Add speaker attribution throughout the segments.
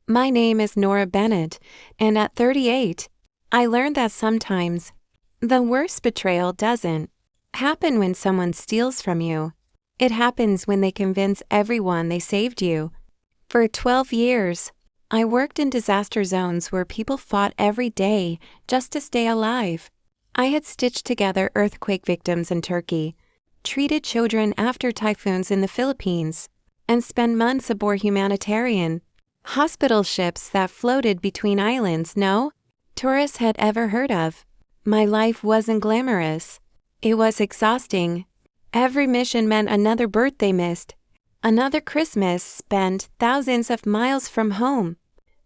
Speaker 1: My name is Nora Bennett, and at 38, I learned that sometimes the worst betrayal doesn't happen when someone steals from you. It happens when they convince everyone they saved you. For 12 years, I worked in disaster zones where people fought every day just to stay alive. I had stitched together earthquake victims in Turkey, treated children after typhoons in the Philippines, and spent months aboard humanitarian hospital ships that floated between islands no tourists had ever heard of. My life wasn't glamorous. It was exhausting. Every mission meant another birthday missed, another Christmas spent thousands of miles from home,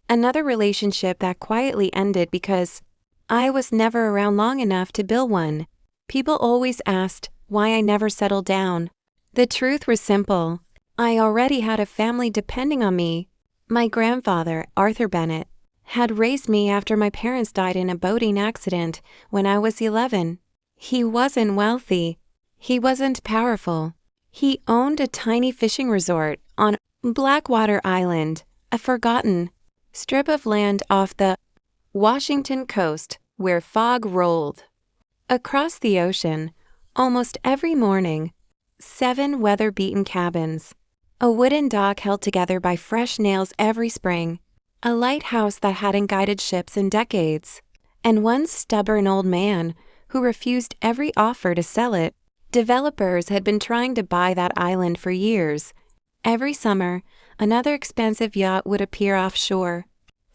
Speaker 1: another relationship that quietly ended because I was never around long enough to build one. People always asked why I never settled down. The truth was simple. I already had a family depending on me. My grandfather, Arthur Bennett, had raised me after my parents died in a boating accident when I was 11. He wasn't wealthy. He wasn't powerful. He owned a tiny fishing resort on Blackwater Island, a forgotten strip of land off the Washington coast where fog rolled. Across the ocean, almost every morning, 7 weather-beaten cabins, a wooden dock held together by fresh nails every spring, a lighthouse that hadn't guided ships in decades, and one stubborn old man who refused every offer to sell it. Developers had been trying to buy that island for years. Every summer, another expensive yacht would appear offshore.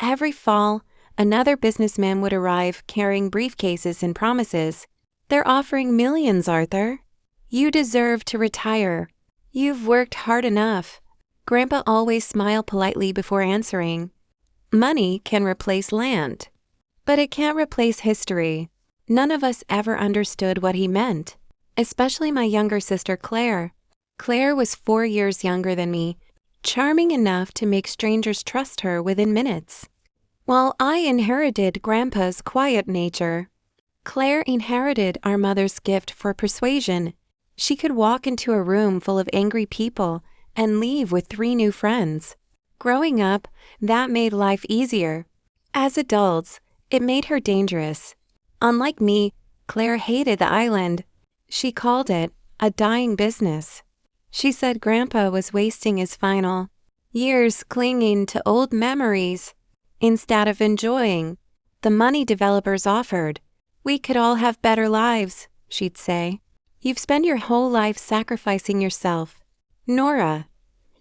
Speaker 1: Every fall, another businessman would arrive carrying briefcases and promises. They're offering millions, Arthur. You deserve to retire. You've worked hard enough. Grandpa always smiled politely before answering. Money can replace land, but it can't replace history. None of us ever understood what he meant, especially my younger sister Claire. Claire was 4 years younger than me, charming enough to make strangers trust her within minutes. While I inherited Grandpa's quiet nature, Claire inherited our mother's gift for persuasion. She could walk into a room full of angry people and leave with 3 new friends. Growing up, that made life easier. As adults, it made her dangerous. Unlike me, Claire hated the island. She called it a dying business. She said Grandpa was wasting his final years clinging to old memories instead of enjoying the money developers offered. We could all have better lives, she'd say. You've spent your whole life sacrificing yourself. Nora,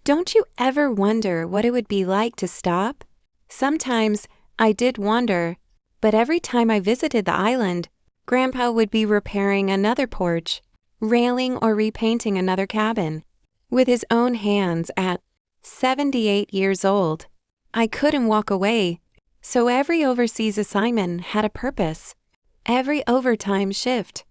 Speaker 1: don't you ever wonder what it would be like to stop? Sometimes I did wonder, but every time I visited the island, Grandpa would be repairing another porch, railing or repainting another cabin, with his own hands at 78 years old. I couldn't walk away, so every overseas assignment had a purpose. Every overtime shift,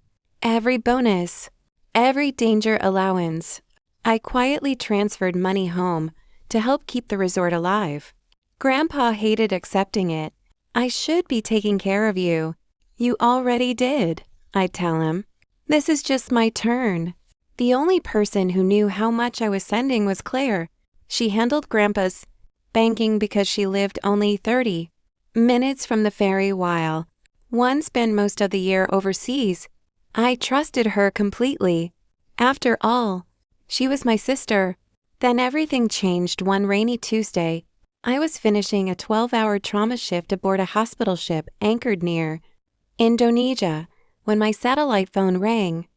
Speaker 1: every bonus, every danger allowance. I quietly transferred money home to help keep the resort alive. Grandpa hated accepting it. I should be taking care of you. You already did, I'd tell him. This is just my turn. The only person who knew how much I was sending was Claire. She handled Grandpa's banking because she lived only 30 minutes from the ferry while one spent most of the year overseas. I trusted her completely. After all, she was my sister. Then everything changed one rainy Tuesday. I was finishing a 12-hour trauma shift aboard a hospital ship anchored near Indonesia when my satellite phone rang.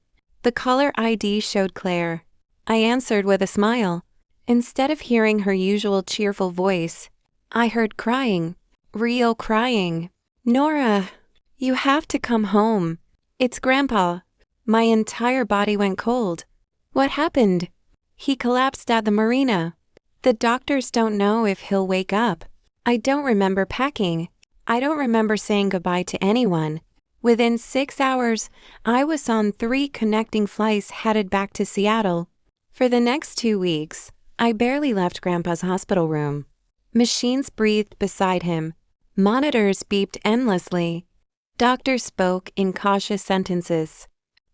Speaker 1: The caller ID showed Claire. I answered with a smile. Instead of hearing her usual cheerful voice, I heard crying, real crying. Nora, you have to come home. It's Grandpa. My entire body went cold. What happened? He collapsed at the marina. The doctors don't know if he'll wake up. I don't remember packing. I don't remember saying goodbye to anyone. Within 6 hours, I was on 3 connecting flights headed back to Seattle. For the next 2 weeks, I barely left Grandpa's hospital room. Machines breathed beside him. Monitors beeped endlessly. Doctors spoke in cautious sentences.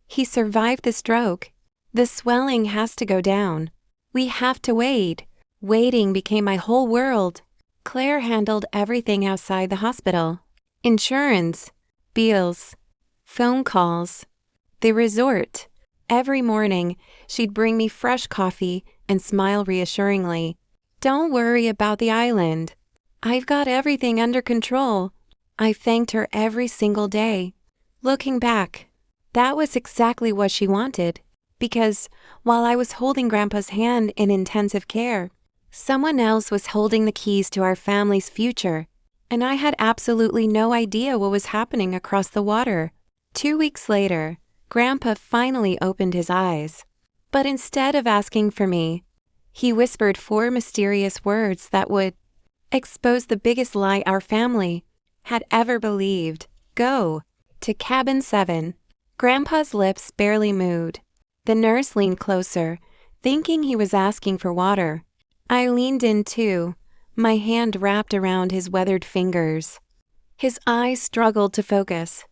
Speaker 1: He survived the stroke. The swelling has to go down. We have to wait. Waiting became my whole world. Claire handled everything outside the hospital. Insurance, bills, phone calls, the resort. Every morning, she'd bring me fresh coffee and smile reassuringly. "Don't worry about the island. I've got everything under control." I thanked her every single day. Looking back, that was exactly what she wanted, because while I was holding Grandpa's hand in intensive care, someone else was holding the keys to our family's future, and I had absolutely no idea what was happening across the water. 2 weeks later, Grandpa finally opened his eyes. But instead of asking for me, he whispered 4 mysterious words that would expose the biggest lie our family had ever believed. "Go to cabin 7. Grandpa's lips barely moved. The nurse leaned closer, thinking he was asking for water. I leaned in too, my hand wrapped around his weathered fingers. His eyes struggled to focus.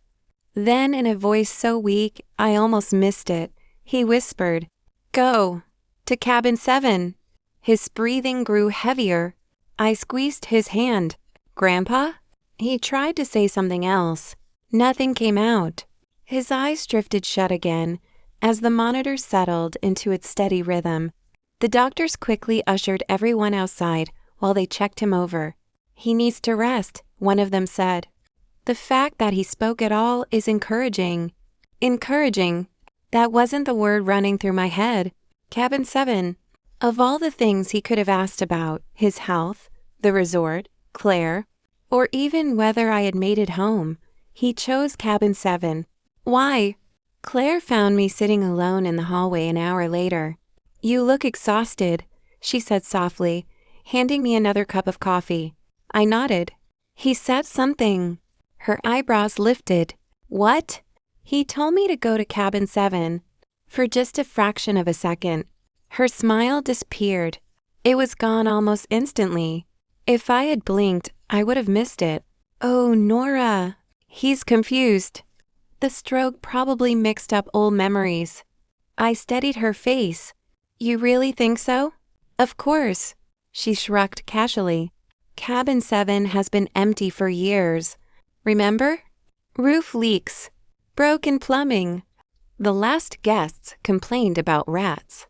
Speaker 1: Then, in a voice so weak I almost missed it, he whispered, "Go to cabin 7. His breathing grew heavier. I squeezed his hand. "Grandpa?" He tried to say something else. Nothing came out. His eyes drifted shut again as the monitor settled into its steady rhythm. The doctors quickly ushered everyone outside while they checked him over. "He needs to rest," one of them said. The fact that he spoke at all is encouraging. Encouraging. That wasn't the word running through my head. Cabin 7. Of all the things he could have asked about, his health, the resort, Claire, or even whether I had made it home, he chose cabin 7. Why? Claire found me sitting alone in the hallway an hour later. "You look exhausted," she said softly, handing me another cup of coffee. I nodded. "He said something." Her eyebrows lifted. "What?" "He told me to go to cabin 7. For just a fraction of a second. Her smile disappeared. It was gone almost instantly. If I had blinked, I would have missed it. "Oh, Nora." "He's confused." The stroke probably mixed up old memories. I steadied her face. "You really think so?" "Of course." She shrugged casually. "Cabin 7 has been empty for years. Remember? Roof leaks. Broken plumbing. The last guests complained about rats."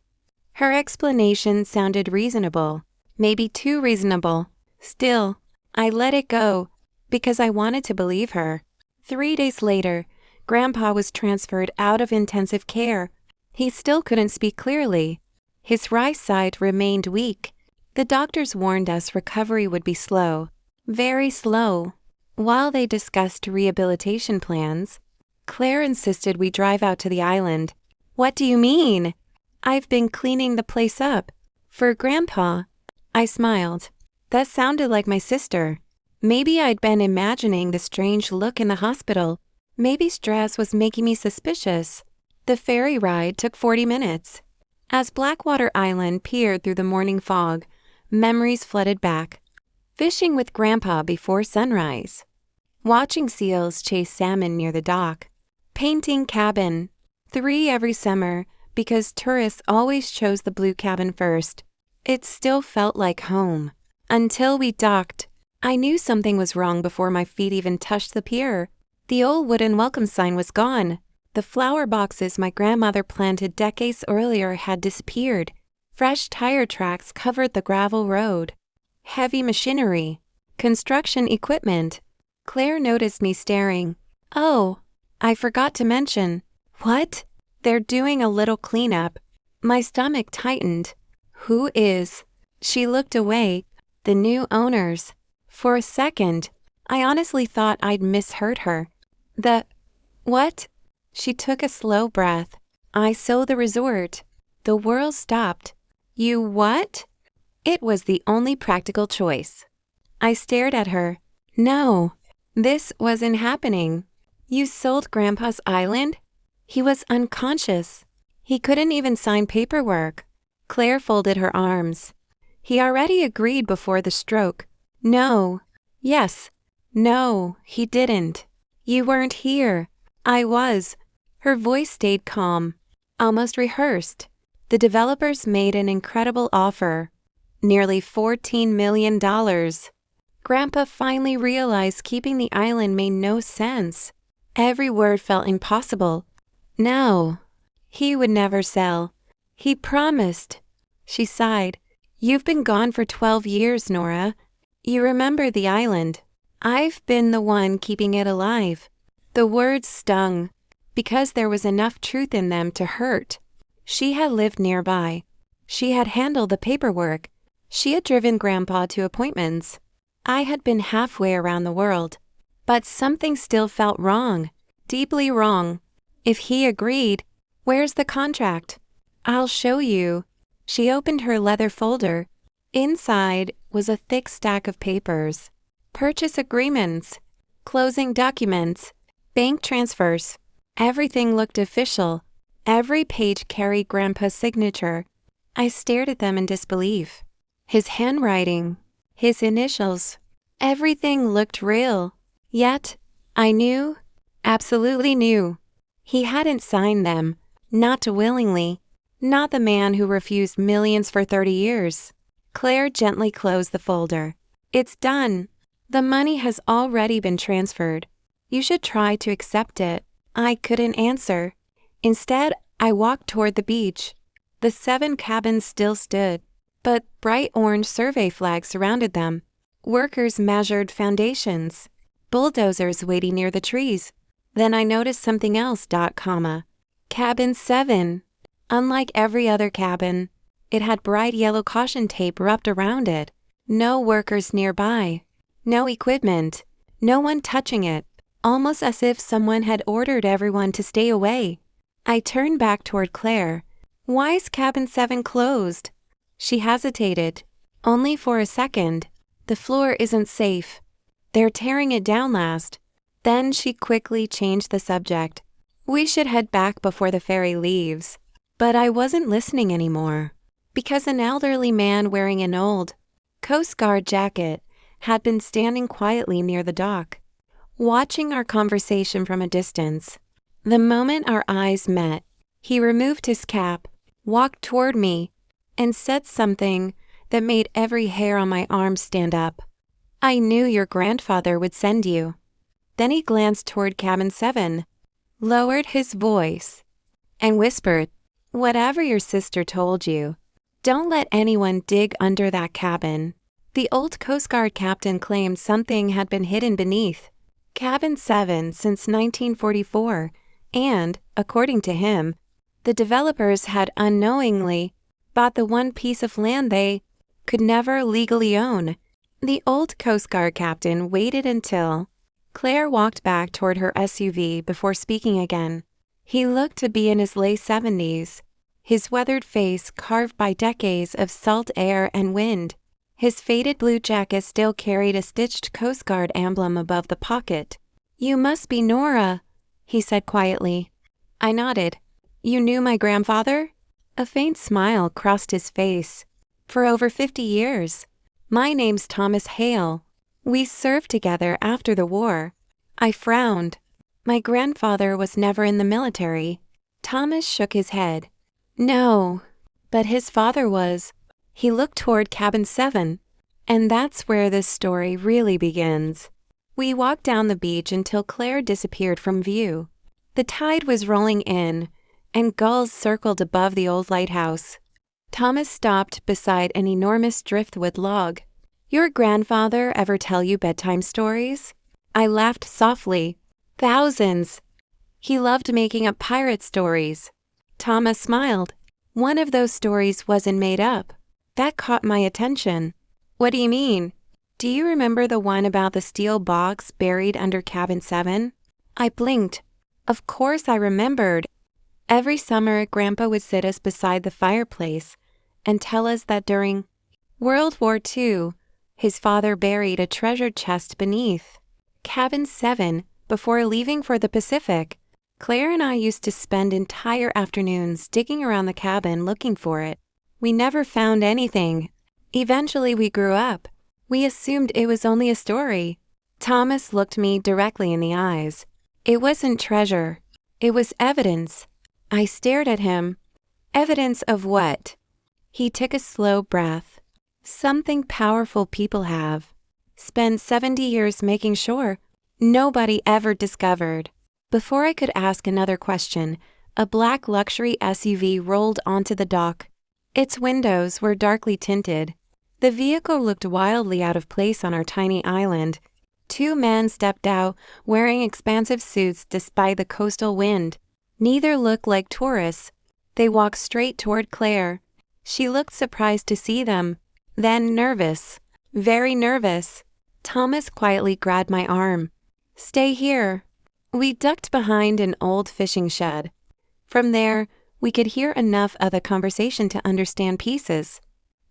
Speaker 1: Her explanation sounded reasonable, maybe too reasonable. Still, I let it go, because I wanted to believe her. 3 days later, Grandpa was transferred out of intensive care. He still couldn't speak clearly. His right side remained weak. The doctors warned us recovery would be slow, very slow. While they discussed rehabilitation plans, Claire insisted we drive out to the island. "What do you mean?" "I've been cleaning the place up. For Grandpa." I smiled. That sounded like my sister. Maybe I'd been imagining the strange look in the hospital. Maybe stress was making me suspicious. The ferry ride took 40 minutes. As Blackwater Island peered through the morning fog, memories flooded back. Fishing with Grandpa before sunrise. Watching seals chase salmon near the dock. Painting cabin. 3 every summer, because tourists always chose the blue cabin first. It still felt like home. Until we docked. I knew something was wrong before my feet even touched the pier. The old wooden welcome sign was gone. The flower boxes my grandmother planted decades earlier had disappeared. Fresh tire tracks covered the gravel road. Heavy machinery. Construction equipment. Claire noticed me staring. "Oh, I forgot to mention." "What?" "They're doing a little cleanup." My stomach tightened. "Who is?" She looked away. "The new owners." For a second, I honestly thought I'd misheard her. What?" She took a slow breath. "I sold the resort." The world stopped. "You what?" It was the only practical choice. I stared at her. No, this wasn't happening. "You sold Grandpa's island?" He was unconscious. He couldn't even sign paperwork. Claire folded her arms. "He already agreed before the stroke." "No." "Yes." "No, he didn't." "You weren't here." "I was." Her voice stayed calm, almost rehearsed. "The developers made an incredible offer. Nearly $14 million. Grandpa finally realized keeping the island made no sense. Every word felt impossible. No, he would never sell. He promised. She sighed. You've been gone for 12 years, Nora. You remember the island. I've been the one keeping it alive. The words stung, because there was enough truth in them to hurt. She had lived nearby. She had handled the paperwork. She had driven Grandpa to appointments. I had been halfway around the world. But something still felt wrong, deeply wrong. If he agreed, where's the contract? I'll show you. She opened her leather folder. Inside was a thick stack of papers. Purchase agreements, closing documents, bank transfers. Everything looked official. Every page carried Grandpa's signature. I stared at them in disbelief. His handwriting, his initials, everything looked real. Yet, I knew, absolutely knew. He hadn't signed them, not willingly, not the man who refused millions for 30 years. Claire gently closed the folder. It's done. The money has already been transferred. You should try to accept it. I couldn't answer. Instead, I walked toward the beach. The 7 cabins still stood, but bright orange survey flags surrounded them. Workers measured foundations. Bulldozers waiting near the trees. Then I noticed something else, Cabin 7. Unlike every other cabin, it had bright yellow caution tape wrapped around it. No workers nearby. No equipment. No one touching it. Almost as if someone had ordered everyone to stay away. I turned back toward Claire. Why is Cabin 7 closed? She hesitated. Only for a second. The floor isn't safe. They're tearing it down last. Then she quickly changed the subject. We should head back before the ferry leaves. But I wasn't listening anymore. Because an elderly man wearing an old Coast Guard jacket had been standing quietly near the dock, watching our conversation from a distance. The moment our eyes met, he removed his cap, walked toward me, and said something that made every hair on my arm stand up. I knew your grandfather would send you. Then he glanced toward Cabin 7, lowered his voice, and whispered, Whatever your sister told you, don't let anyone dig under that cabin. The old Coast Guard captain claimed something had been hidden beneath. Cabin 7 since 1944, and, according to him, the developers had unknowingly bought the one piece of land they could never legally own. The old Coast Guard captain waited until Claire walked back toward her SUV before speaking again. He looked to be in his late 70s, his weathered face carved by decades of salt air and wind. His faded blue jacket still carried a stitched Coast Guard emblem above the pocket. You must be Nora, he said quietly. I nodded. You knew my grandfather? A faint smile crossed his face. For over 50 years. My name's Thomas Hale. We served together after the war. I frowned. My grandfather was never in the military. Thomas shook his head. No, but his father was. He looked toward Cabin 7, and that's where this story really begins. We walked down the beach until Claire disappeared from view. The tide was rolling in, and gulls circled above the old lighthouse. Thomas stopped beside an enormous driftwood log. Your grandfather ever tell you bedtime stories? I laughed softly. Thousands. He loved making up pirate stories. Thomas smiled. One of those stories wasn't made up. That caught my attention. What do you mean? Do you remember the one about the steel box buried under Cabin 7? I blinked. Of course I remembered. Every summer, Grandpa would sit us beside the fireplace and tell us that during World War II, his father buried a treasure chest beneath Cabin 7 before leaving for the Pacific. Claire and I used to spend entire afternoons digging around the cabin looking for it. We never found anything. Eventually we grew up. We assumed it was only a story. Thomas looked me directly in the eyes. It wasn't treasure. It was evidence. I stared at him. Evidence of what? He took a slow breath. Something powerful people have. spent 70 years making sure nobody ever discovered. Before I could ask another question, a black luxury SUV rolled onto the dock. Its windows were darkly tinted. The vehicle looked wildly out of place on our tiny island. Two men stepped out, wearing expansive suits despite the coastal wind. Neither looked like tourists. They walked straight toward Claire. She looked surprised to see them, then nervous, very nervous. Thomas quietly grabbed my arm. "Stay here." We ducked behind an old fishing shed. From there, we could hear enough of the conversation to understand pieces.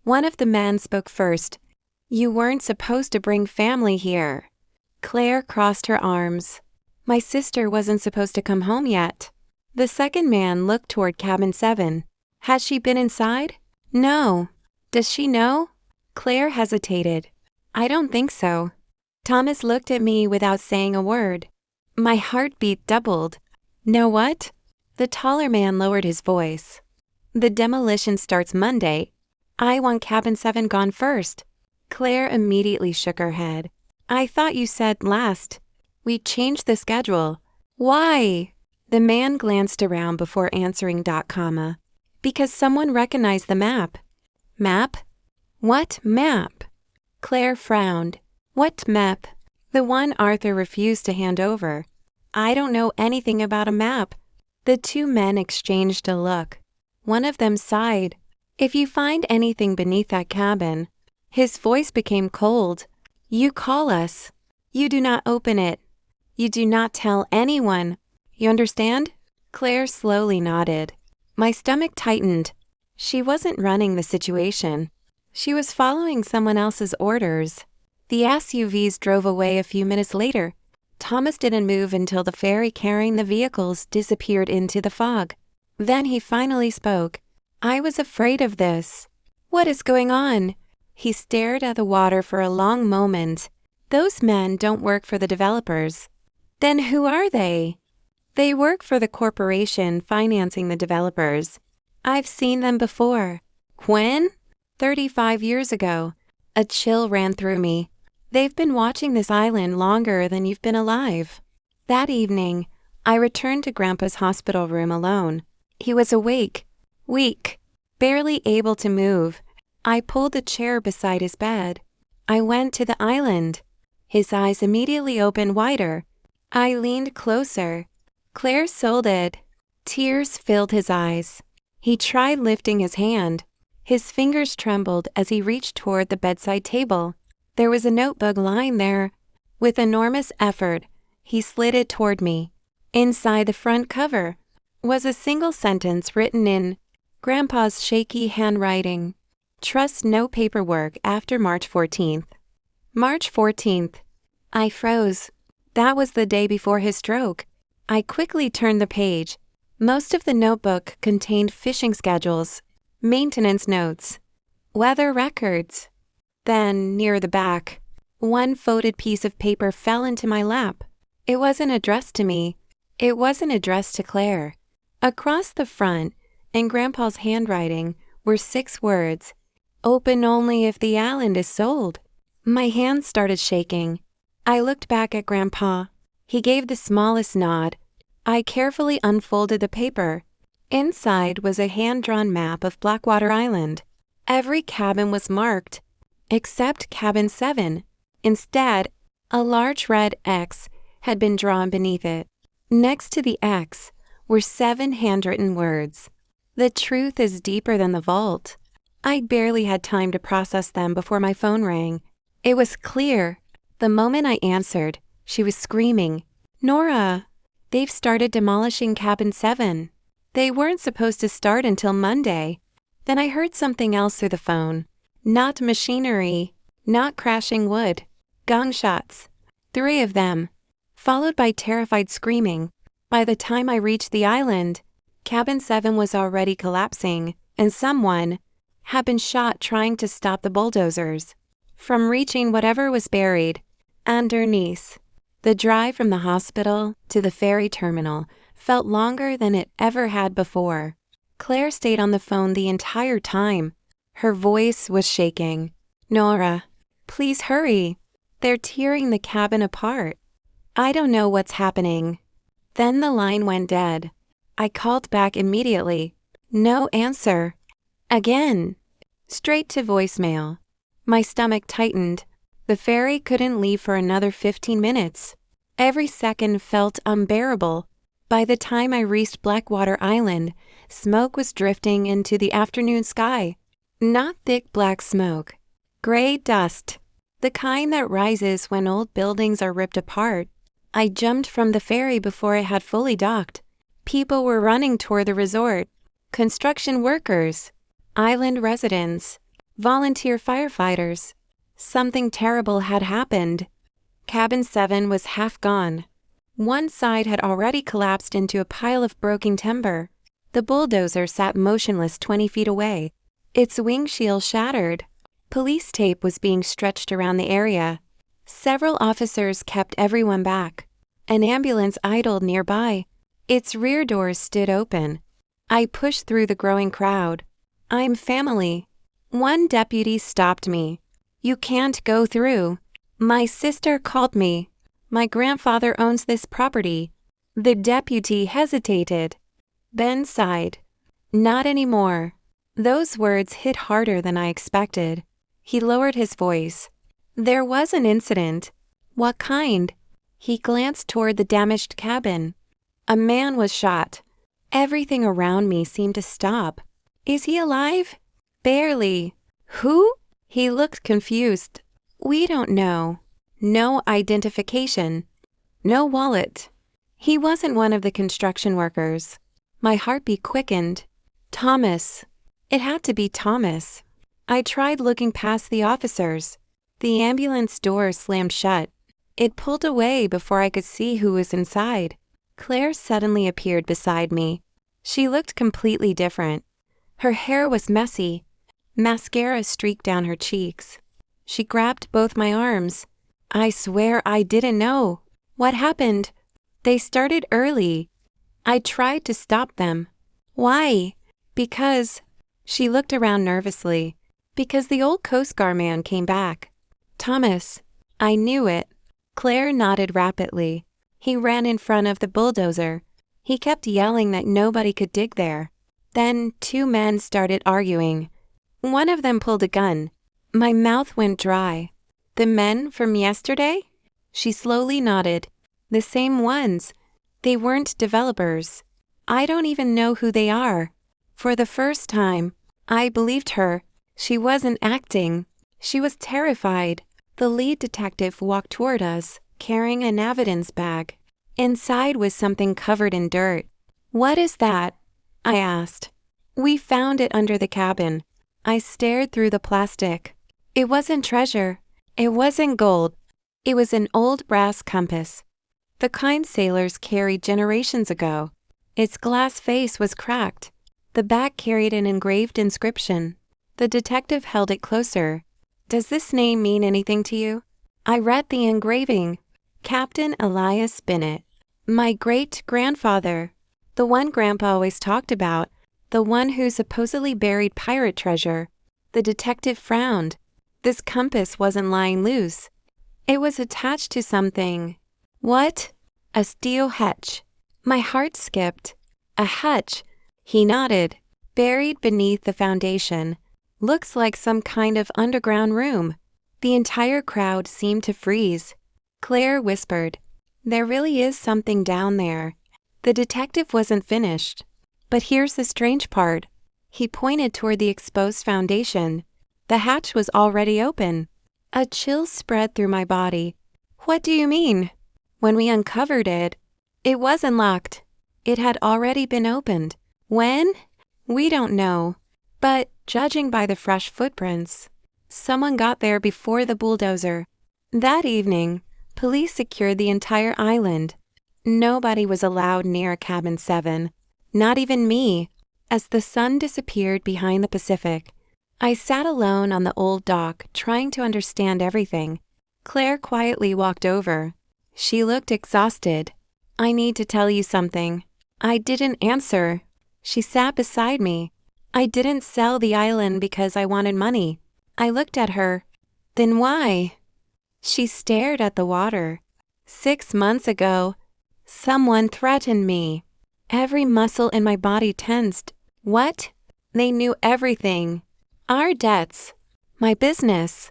Speaker 1: One of the men spoke first. "You weren't supposed to bring family here." Claire crossed her arms. "My sister wasn't supposed to come home yet." The second man looked toward cabin 7. "Has she been inside?" "No." "Does she know?" Claire hesitated. "I don't think so." Thomas looked at me without saying a word. My heartbeat doubled. "Know what?" The taller man lowered his voice. "The demolition starts Monday. I want cabin 7 gone first." Claire immediately shook her head. "I thought you said last. We changed the schedule." "Why?" The man glanced around before answering. "Because someone recognized the map." "Map? What map?" Claire frowned. "What map?" "The one Arthur refused to hand over." "I don't know anything about a map." The two men exchanged a look. One of them sighed. "If you find anything beneath that cabin," his voice became cold, "you call us. You do not open it. You do not tell anyone. You understand?" Claire slowly nodded. My stomach tightened. She wasn't running the situation. She was following someone else's orders. The SUVs drove away a few minutes later. Thomas didn't move until the ferry carrying the vehicles disappeared into the fog. Then he finally spoke. "I was afraid of this." "What is going on?" He stared at the water for a long moment. "Those men don't work for the developers." "Then who are they?" "They work for the corporation financing the developers. I've seen them before." "When?" 35 years ago. A chill ran through me. "They've been watching this island longer than you've been alive." That evening, I returned to Grandpa's hospital room alone. He was awake, weak, barely able to move. I pulled a chair beside his bed. I went to the island. His eyes immediately opened wider. I leaned closer. Claire sold it. Tears filled his eyes. He tried lifting his hand. His fingers trembled as he reached toward the bedside table. There was a notebook lying there. With enormous effort, he slid it toward me. Inside the front cover was a single sentence written in Grandpa's shaky handwriting. "Trust no paperwork after March 14th. March 14th. I froze. That was the day before his stroke. I quickly turned the page. Most of the notebook contained fishing schedules, maintenance notes, weather records. Then, near the back, one folded piece of paper fell into my lap. It wasn't addressed to me. It wasn't addressed to Claire. Across the front, in Grandpa's handwriting, were 6 words. "Open only if the island is sold." My hands started shaking. I looked back at Grandpa. He gave the smallest nod. I carefully unfolded the paper. Inside was a hand-drawn map of Blackwater Island. Every cabin was marked, except cabin 7. Instead, a large red X had been drawn beneath it. Next to the X were 7 handwritten words. "The truth is deeper than the vault." I barely had time to process them before my phone rang. It was clear. The moment I answered, she was screaming, "Nora, they've started demolishing cabin 7. They weren't supposed to start until Monday." Then I heard something else through the phone. Not machinery, not crashing wood. Gunshots. 3 of them, followed by terrified screaming. By the time I reached the island, cabin 7 was already collapsing, and someone had been shot trying to stop the bulldozers from reaching whatever was buried underneath. The drive from the hospital to the ferry terminal felt longer than it ever had before. Claire stayed on the phone the entire time. Her voice was shaking. "Nora, please hurry." They're tearing the cabin apart. I don't know what's happening. Then the line went dead. I called back immediately. No answer. Again. Straight to voicemail. My stomach tightened. The ferry couldn't leave for another 15 minutes. Every second felt unbearable. By the time I reached Blackwater Island, smoke was drifting into the afternoon sky. Not thick black smoke. Gray dust. The kind that rises when old buildings are ripped apart. I jumped from the ferry before it had fully docked. People were running toward the resort. Construction workers. Island residents. Volunteer firefighters. Something terrible had happened. Cabin 7 was half gone. One side had already collapsed into a pile of broken timber. The bulldozer sat motionless 20 feet away. Its windshield shattered. Police tape was being stretched around the area. Several officers kept everyone back. An ambulance idled nearby. Its rear doors stood open. I pushed through the growing crowd. I'm family. One deputy stopped me. You can't go through. My sister called me. My grandfather owns this property. The deputy hesitated. Ben sighed. Not anymore. Those words hit harder than I expected. He lowered his voice. There was an incident. What kind? He glanced toward the damaged cabin. A man was shot. Everything around me seemed to stop. Is he alive? Barely. Who? He looked confused. We don't know. No identification. No wallet. He wasn't one of the construction workers. My heartbeat quickened. Thomas. It had to be Thomas. I tried looking past the officers. The ambulance door slammed shut. It pulled away before I could see who was inside. Claire suddenly appeared beside me. She looked completely different. Her hair was messy. Mascara streaked down her cheeks. She grabbed both my arms. I swear I didn't know. What happened? They started early. I tried to stop them. Why? Because... She looked around nervously. Because the old Coast Guard man came back. Thomas. I knew it. Claire nodded rapidly. He ran in front of the bulldozer. He kept yelling that nobody could dig there. Then 2 men started arguing. One of them pulled a gun. My mouth went dry. The men from yesterday? She slowly nodded. The same ones. They weren't developers. I don't even know who they are. For the first time, I believed her. She wasn't acting. She was terrified. The lead detective walked toward us, carrying an evidence bag. Inside was something covered in dirt. What is that? I asked. We found it under the cabin. I stared through the plastic. It wasn't treasure. It wasn't gold. It was an old brass compass. The kind sailors carried generations ago. Its glass face was cracked. The back carried an engraved inscription. The detective held it closer. Does this name mean anything to you? I read the engraving. Captain Elias Bennett. My great-grandfather. The one Grandpa always talked about. The one who supposedly buried pirate treasure. The detective frowned. This compass wasn't lying loose. It was attached to something. What? A steel hutch. My heart skipped. A hutch. He nodded. Buried beneath the foundation. Looks like some kind of underground room. The entire crowd seemed to freeze. Claire whispered, There really is something down there. The detective wasn't finished. But here's the strange part. He pointed toward the exposed foundation. The hatch was already open. A chill spread through my body. What do you mean? When we uncovered it, it wasn't locked. It had already been opened. When? We don't know. But, judging by the fresh footprints, someone got there before the bulldozer. That evening, police secured the entire island. Nobody was allowed near Cabin 7, not even me. As the sun disappeared behind the Pacific, I sat alone on the old dock trying to understand everything. Claire quietly walked over. She looked exhausted. I need to tell you something. I didn't answer. She sat beside me. I didn't sell the island because I wanted money. I looked at her. Then why? She stared at the water. 6 months ago, someone threatened me. Every muscle in my body tensed. What? They knew everything. Our debts, my business,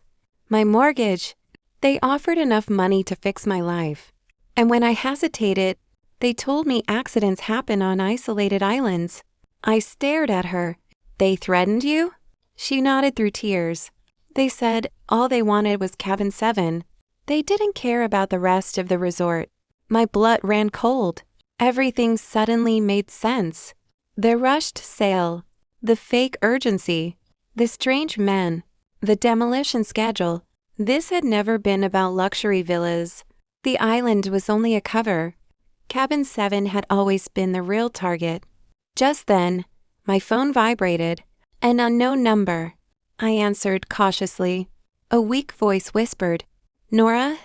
Speaker 1: my mortgage. They offered enough money to fix my life. And when I hesitated, they told me accidents happen on isolated islands. I stared at her. They threatened you? She nodded through tears. They said all they wanted was cabin 7. They didn't care about the rest of the resort. My blood ran cold. Everything suddenly made sense. The rushed sale, the fake urgency, the strange men, the demolition schedule. This had never been about luxury villas. The island was only a cover. Cabin 7 had always been the real target. Just then, my phone vibrated. An unknown number. I answered cautiously. A weak voice whispered, "Nora?"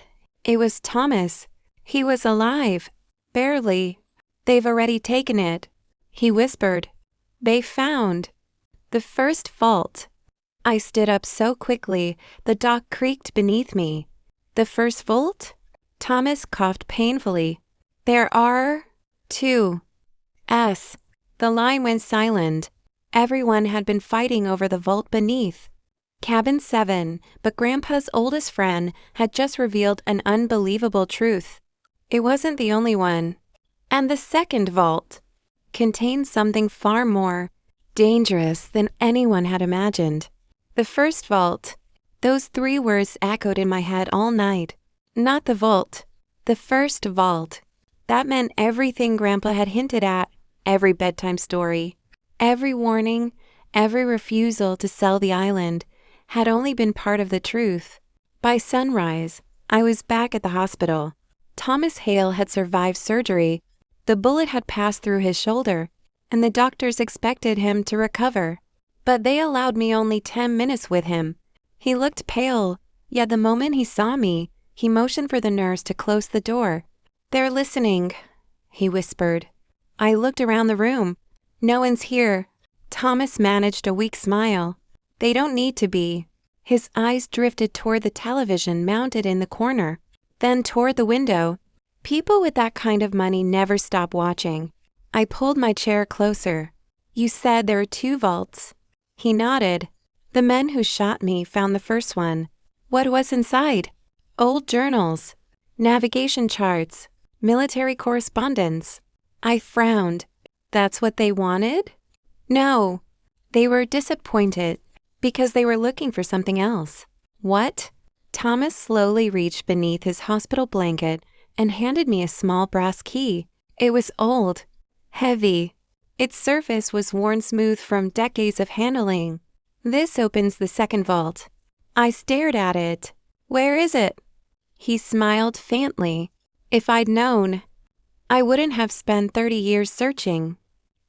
Speaker 1: It was Thomas. He was alive. Barely. "They've already taken it," he whispered. "They found the first vault." I stood up so quickly, the dock creaked beneath me. "The first vault?" Thomas coughed painfully. "There are 2. S." The line went silent. Everyone had been fighting over the vault beneath. Cabin 7, but Grandpa's oldest friend had just revealed an unbelievable truth. It wasn't the only one. And the second vault contained something far more dangerous than anyone had imagined. The first vault. Those 3 words echoed in my head all night. Not the vault. The first vault. That meant everything Grandpa had hinted at, every bedtime story, every warning, every refusal to sell the island, had only been part of the truth. By sunrise, I was back at the hospital. Thomas Hale had survived surgery. The bullet had passed through his shoulder, and the doctors expected him to recover. But they allowed me only 10 minutes with him. He looked pale, yet the moment he saw me, he motioned for the nurse to close the door. "They're listening," he whispered. I looked around the room. "No one's here." Thomas managed a weak smile. "They don't need to be." His eyes drifted toward the television mounted in the corner, then toward the window. People with that kind of money never stop watching. I pulled my chair closer. "You said there are 2 vaults." He nodded. "The men who shot me found the first one." "What was inside?" "Old journals, navigation charts, military correspondence." I frowned. "That's what they wanted?" "No. They were disappointed because they were looking for something else." "What?" Thomas slowly reached beneath his hospital blanket and handed me a small brass key. It was old, heavy. Its surface was worn smooth from decades of handling. "This opens the second vault." I stared at it. "Where is it?" He smiled faintly. "If I'd known, I wouldn't have spent 30 years searching."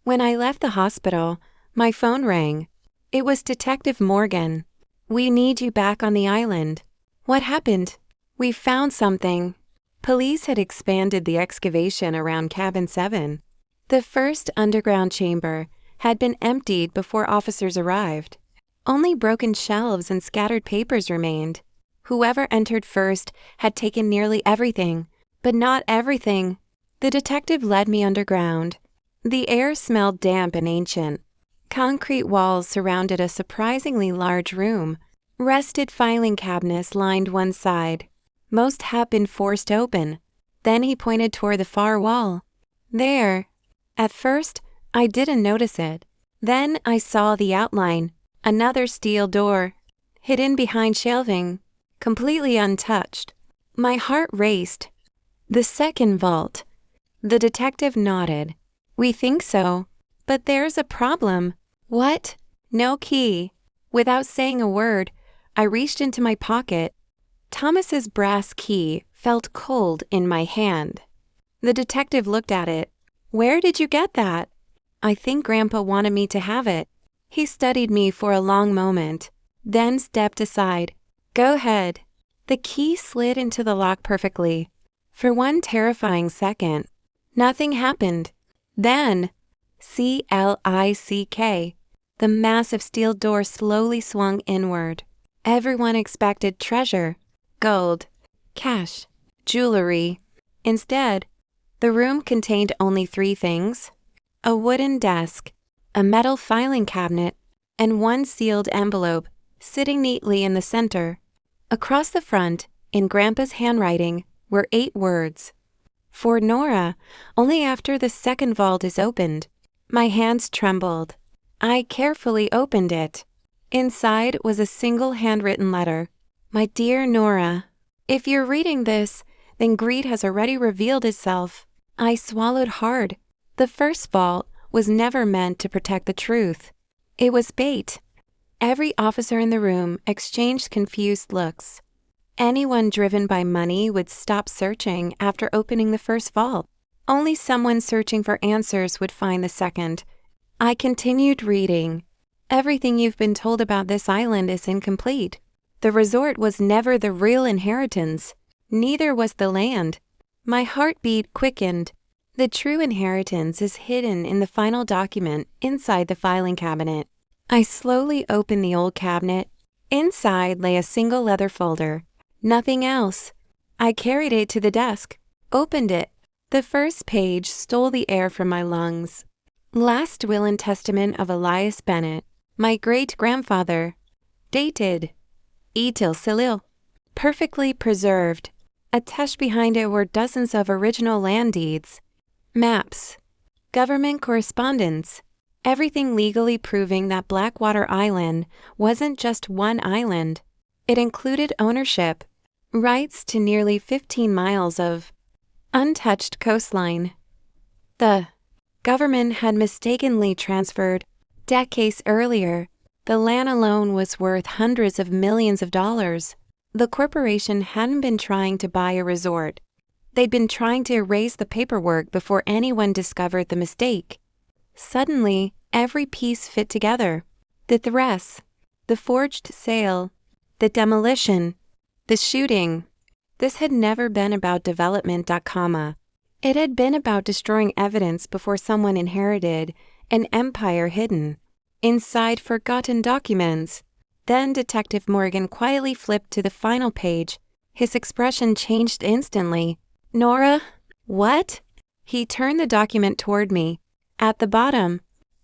Speaker 1: When I left the hospital, my phone rang. It was Detective Morgan. "We need you back on the island." "What happened?" "We found something." Police had expanded the excavation around Cabin 7. The first underground chamber had been emptied before officers arrived. Only broken shelves and scattered papers remained. Whoever entered first had taken nearly everything, but not everything. The detective led me underground. The air smelled damp and ancient. Concrete walls surrounded a surprisingly large room. Rusted filing cabinets lined one side. Most had been forced open. Then he pointed toward the far wall. "There." At first, I didn't notice it. Then I saw the outline. Another steel door, hidden behind shelving, completely untouched. My heart raced. "The second vault." The detective nodded. "We think so. But there's a problem." "What?" "No key." Without saying a word, I reached into my pocket. Thomas's brass key felt cold in my hand. The detective looked at it. "Where did you get that?" "I think Grandpa wanted me to have it." He studied me for a long moment, then stepped aside. "Go ahead." The key slid into the lock perfectly. For one terrifying second, nothing happened. Then, CLICK, the massive steel door slowly swung inward. Everyone expected treasure, gold, cash, jewelry. Instead, the room contained only 3 things: a wooden desk, a metal filing cabinet, and one sealed envelope sitting neatly in the center. Across the front, in Grandpa's handwriting, were 8 words. For Nora, only after the second vault is opened. My hands trembled. I carefully opened it. Inside was a single handwritten letter. My dear Nora, if you're reading this, then greed has already revealed itself. I swallowed hard. The first vault was never meant to protect the truth. It was bait. Every officer in the room exchanged confused looks. Anyone driven by money would stop searching after opening the first vault. Only someone searching for answers would find the second. I continued reading. Everything you've been told about this island is incomplete. The resort was never the real inheritance. Neither was the land. My heartbeat quickened. The true inheritance is hidden in the final document inside the filing cabinet. I slowly opened the old cabinet. Inside lay a single leather folder. Nothing else. I carried it to the desk, opened it. The first page stole the air from my lungs. Last will and testament of Elias Bennett, my great-grandfather. Dated Etil Salil. Perfectly preserved. Attached behind it were dozens of original land deeds, maps, government correspondence, everything legally proving that Blackwater Island wasn't just one island. It included ownership, rights to nearly 15 miles of untouched coastline. The government had mistakenly transferred decades earlier. The land alone was worth hundreds of millions of dollars. The corporation hadn't been trying to buy a resort. They'd been trying to erase the paperwork before anyone discovered the mistake. Suddenly, every piece fit together. The threats, the forged sale, the demolition, the shooting. This had never been about development. It had been about destroying evidence before someone inherited an empire hidden inside forgotten documents. Then Detective Morgan quietly flipped to the final page. His expression changed instantly. Nora? What? He turned the document toward me. At the bottom,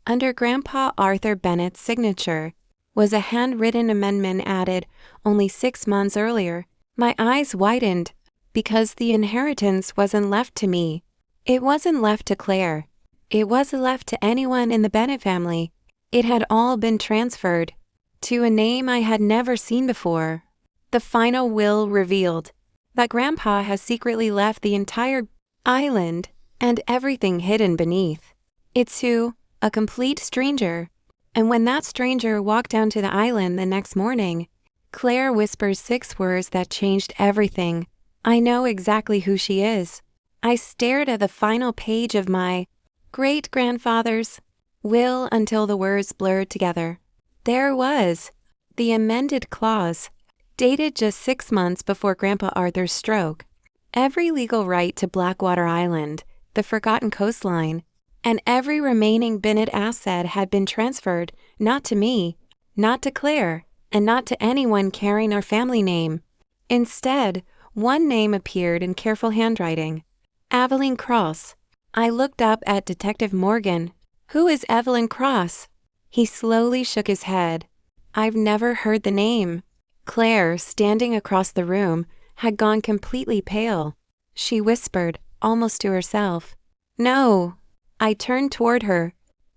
Speaker 1: under Grandpa Arthur Bennett's signature, was a handwritten amendment added only 6 months earlier. My eyes widened, because the inheritance wasn't left to me. It wasn't left to Claire. It wasn't left to anyone in the Bennett family. It had all been transferred to a name I had never seen before. The final will revealed that Grandpa has secretly left the entire island and everything hidden beneath. It to a complete stranger. And when that stranger walked down to the island the next morning, Claire whispers 6 words that changed everything. I know exactly who she is. I stared at the final page of my great-grandfather's will until the words blurred together. There it was, the amended clause, dated just 6 months before Grandpa Arthur's stroke. Every legal right to Blackwater Island, the forgotten coastline, and every remaining Bennett asset had been transferred, not to me, not to Claire, and not to anyone carrying our family name. Instead, one name appeared in careful handwriting. Evelyn Cross. I looked up at Detective Morgan. Who is Evelyn Cross? He slowly shook his head. I've never heard the name. Claire, standing across the room, had gone completely pale. She whispered, almost to herself. No. I turned toward her.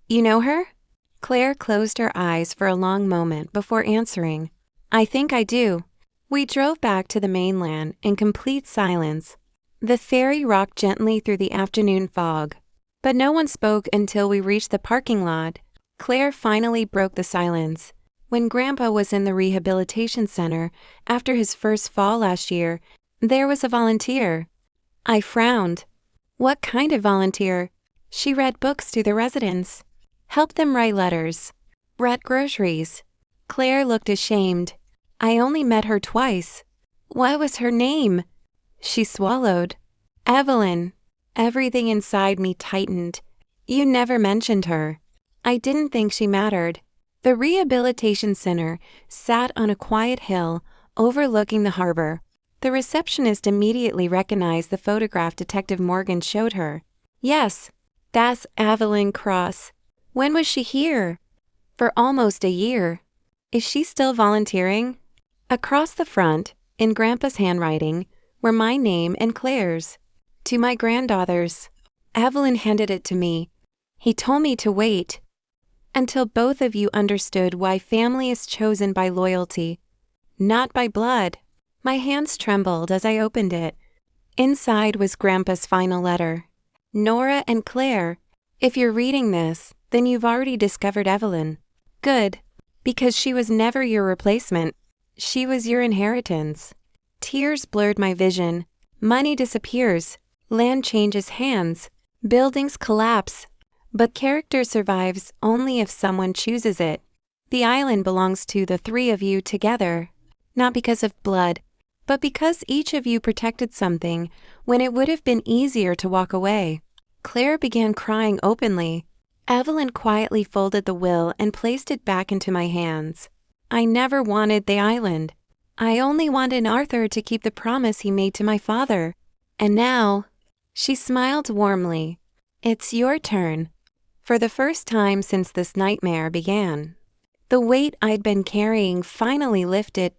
Speaker 1: You know her? Claire closed her eyes for a long moment before answering. I think I do. We drove back to the mainland in complete silence. The ferry rocked gently through the afternoon fog, but no one spoke until we reached the parking lot. Claire finally broke the silence. When Grandpa was in the rehabilitation center after his first fall last year, there was a volunteer. I frowned. What kind of volunteer? She read books to the residents, helped them write letters, brought groceries. Claire looked ashamed. I only met her twice. What was her name? She swallowed. Evelyn. Everything inside me tightened. You never mentioned her. I didn't think she mattered. The rehabilitation center sat on a quiet hill overlooking the harbor. The receptionist immediately recognized the photograph Detective Morgan showed her. Yes, that's Evelyn Cross. When was she here? For almost a year. Is she still volunteering? Across the front, in Grandpa's handwriting, were my name and Claire's. To my granddaughters. Evelyn handed it to me. He told me to wait until both of you understood why family is chosen by loyalty, not by blood. My hands trembled as I opened it. Inside was Grandpa's final letter. Nora and Claire, if you're reading this, then you've already discovered Evelyn. Good, because she was never your replacement. She was your inheritance. Tears blurred my vision. Money disappears. Land changes hands. Buildings collapse. But character survives only if someone chooses it. The island belongs to the three of you together, not because of blood, but because each of you protected something when it would have been easier to walk away. Claire began crying openly. Evelyn quietly folded the will and placed it back into my hands. I never wanted the island. I only wanted Arthur to keep the promise he made to my father. And now, she smiled warmly. It's your turn. For the first time since this nightmare began. The weight I'd been carrying finally lifted.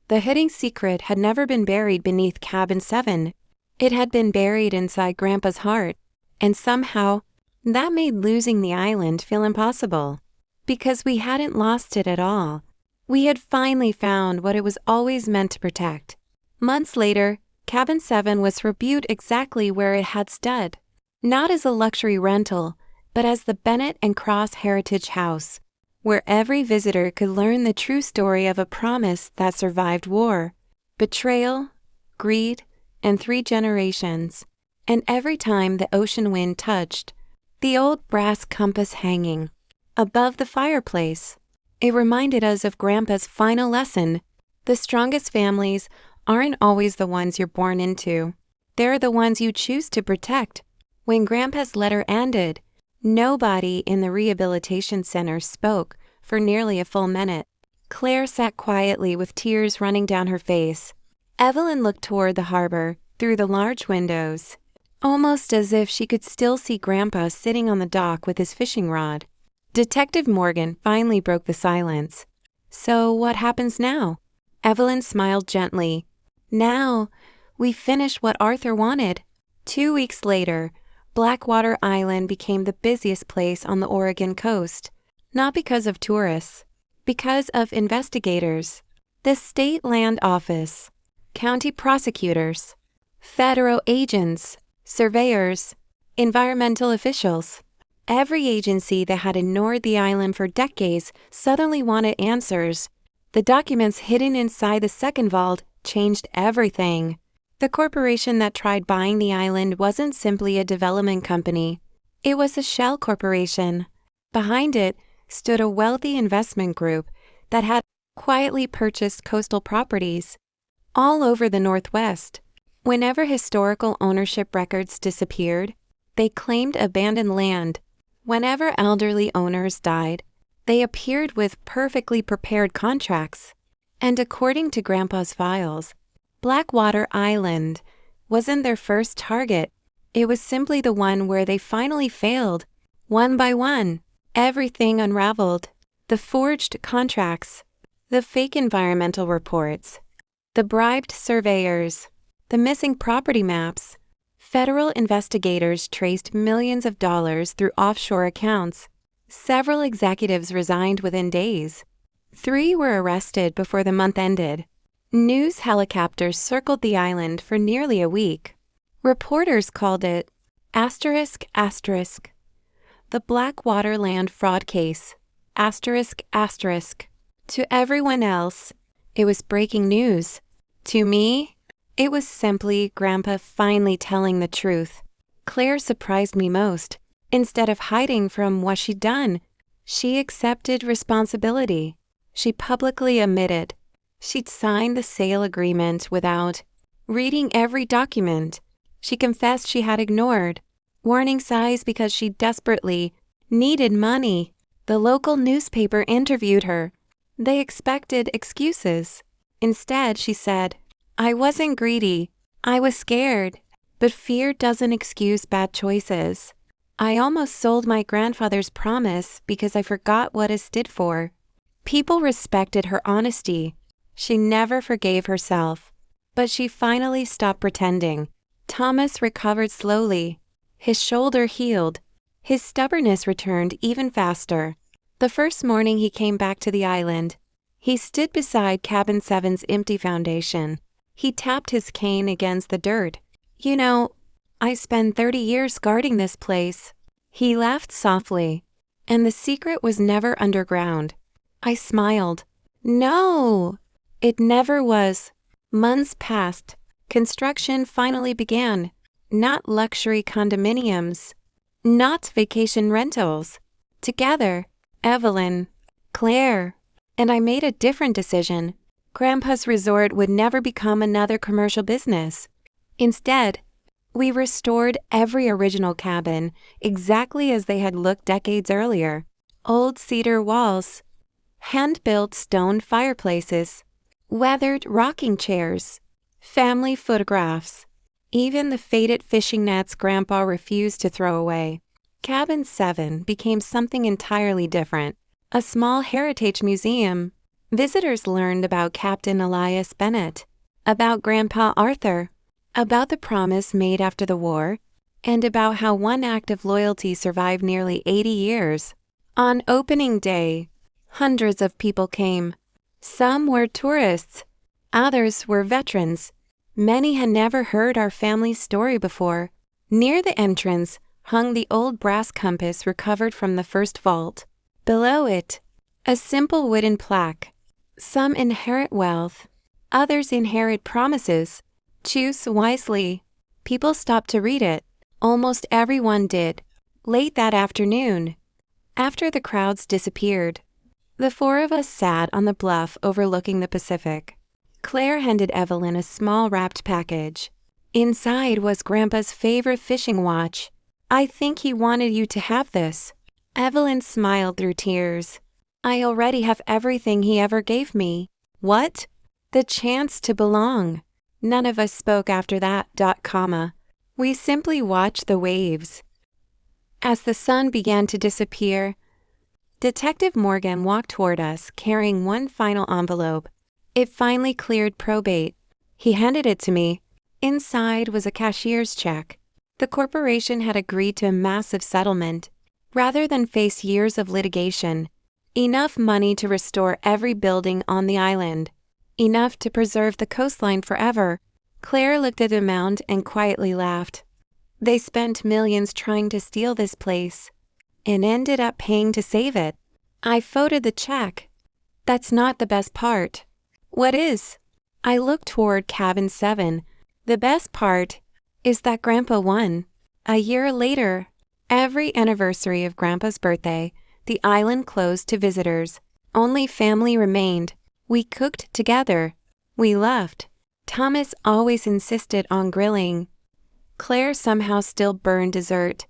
Speaker 1: The hidden secret had never been buried beneath cabin 7. It had been buried inside Grandpa's heart, and somehow that made losing the island feel impossible. Because we hadn't lost it at all. We had finally found what it was always meant to protect. Months later, cabin 7 was reviewed exactly where it had stood. Not as a luxury rental, but as the Bennett and Cross Heritage House, where every visitor could learn the true story of a promise that survived war, betrayal, greed, and 3 generations. And every time the ocean wind touched the old brass compass hanging above the fireplace, it reminded us of Grandpa's final lesson. The strongest families aren't always the ones you're born into. They're the ones you choose to protect. When Grandpa's letter ended, nobody in the rehabilitation center spoke for nearly a full minute. Claire sat quietly with tears running down her face. Evelyn looked toward the harbor through the large windows, almost as if she could still see Grandpa sitting on the dock with his fishing rod. Detective Morgan finally broke the silence. So what happens now? Evelyn smiled gently. Now, we finish what Arthur wanted. 2 weeks later, Blackwater Island became the busiest place on the Oregon coast, not because of tourists, because of investigators. The state land office, county prosecutors, federal agents, surveyors, environmental officials. Every agency that had ignored the island for decades suddenly wanted answers. The documents hidden inside the second vault changed everything. The corporation that tried buying the island wasn't simply a development company. It was a shell corporation. Behind it stood a wealthy investment group that had quietly purchased coastal properties all over the Northwest. Whenever historical ownership records disappeared, they claimed abandoned land. Whenever elderly owners died, they appeared with perfectly prepared contracts. And according to Grandpa's files, Blackwater Island wasn't their first target. It was simply the one where they finally failed. One by one, everything unraveled. The forged contracts, the fake environmental reports, the bribed surveyors, the missing property maps. Federal investigators traced millions of dollars through offshore accounts. Several executives resigned within days. 3 were arrested before the month ended. News helicopters circled the island for nearly a week. Reporters called it ****, the Blackwater land fraud case, ****. To everyone else, it was breaking news. To me, it was simply Grandpa finally telling the truth. Claire surprised me most. Instead of hiding from what she'd done, she accepted responsibility. She publicly admitted she'd signed the sale agreement without reading every document. She confessed she had ignored warning signs because she desperately needed money. The local newspaper interviewed her. They expected excuses. Instead, she said, I wasn't greedy. I was scared. But fear doesn't excuse bad choices. I almost sold my grandfather's promise because I forgot what it stood for. People respected her honesty. She never forgave herself. But she finally stopped pretending. Thomas recovered slowly. His shoulder healed. His stubbornness returned even faster. The first morning he came back to the island, he stood beside Cabin 7's empty foundation. He tapped his cane against the dirt. "You know, I spent 30 years guarding this place." He laughed softly. "And the secret was never underground." I smiled. "No, it never was." Months passed. Construction finally began. Not luxury condominiums. Not vacation rentals. Together, Evelyn, Claire, and I made a different decision. Grandpa's resort would never become another commercial business. Instead, we restored every original cabin exactly as they had looked decades earlier. Old cedar walls, hand-built stone fireplaces, weathered rocking chairs, family photographs, even the faded fishing nets Grandpa refused to throw away. Cabin 7 became something entirely different, a small heritage museum. Visitors learned about Captain Elias Bennett, about Grandpa Arthur, about the promise made after the war, and about how one act of loyalty survived nearly 80 years. On opening day, hundreds of people came. Some were tourists, others were veterans. Many had never heard our family's story before. Near the entrance hung the old brass compass recovered from the first vault. Below it, a simple wooden plaque. Some inherit wealth, others inherit promises. Choose wisely. People stopped to read it. Almost everyone did. Late that afternoon, after the crowds disappeared, the four of us sat on the bluff overlooking the Pacific. Claire handed Evelyn a small wrapped package. Inside was Grandpa's favorite fishing watch. "I think he wanted you to have this." Evelyn smiled through tears. "I already have everything he ever gave me." "What?" "The chance to belong." None of us spoke after that. We simply watched the waves. As the sun began to disappear, Detective Morgan walked toward us, carrying one final envelope. It finally cleared probate. He handed it to me. Inside was a cashier's check. The corporation had agreed to a massive settlement. Rather than face years of litigation, enough money to restore every building on the island. Enough to preserve the coastline forever. Claire looked at the amount and quietly laughed. They spent millions trying to steal this place, and ended up paying to save it. I photoed the check. That's not the best part. What is? I looked toward Cabin 7. The best part is that Grandpa won. A year later, every anniversary of Grandpa's birthday, the island closed to visitors. Only family remained. We cooked together. We laughed. Thomas always insisted on grilling. Claire somehow still burned dessert.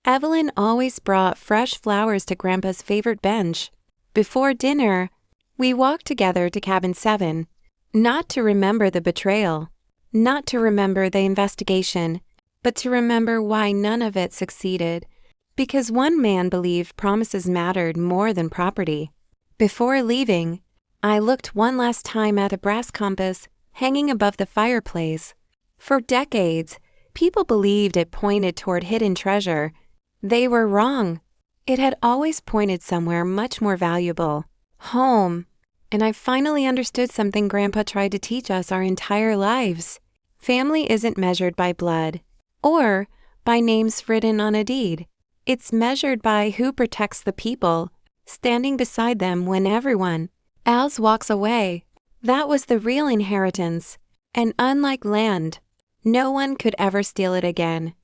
Speaker 1: Evelyn always brought fresh flowers to Grandpa's favorite bench. Before dinner, we walked together to Cabin 7, not to remember the betrayal, not to remember the investigation, but to remember why none of it succeeded. Because one man believed promises mattered more than property. Before leaving, I looked one last time at the brass compass hanging above the fireplace. For decades, people believed it pointed toward hidden treasure. They were wrong. It had always pointed somewhere much more valuable. Home. And I finally understood something Grandpa tried to teach us our entire lives. Family isn't measured by blood, or by names written on a deed. It's measured by who protects the people, standing beside them when everyone else walks away. That was the real inheritance, and unlike land, no one could ever steal it again.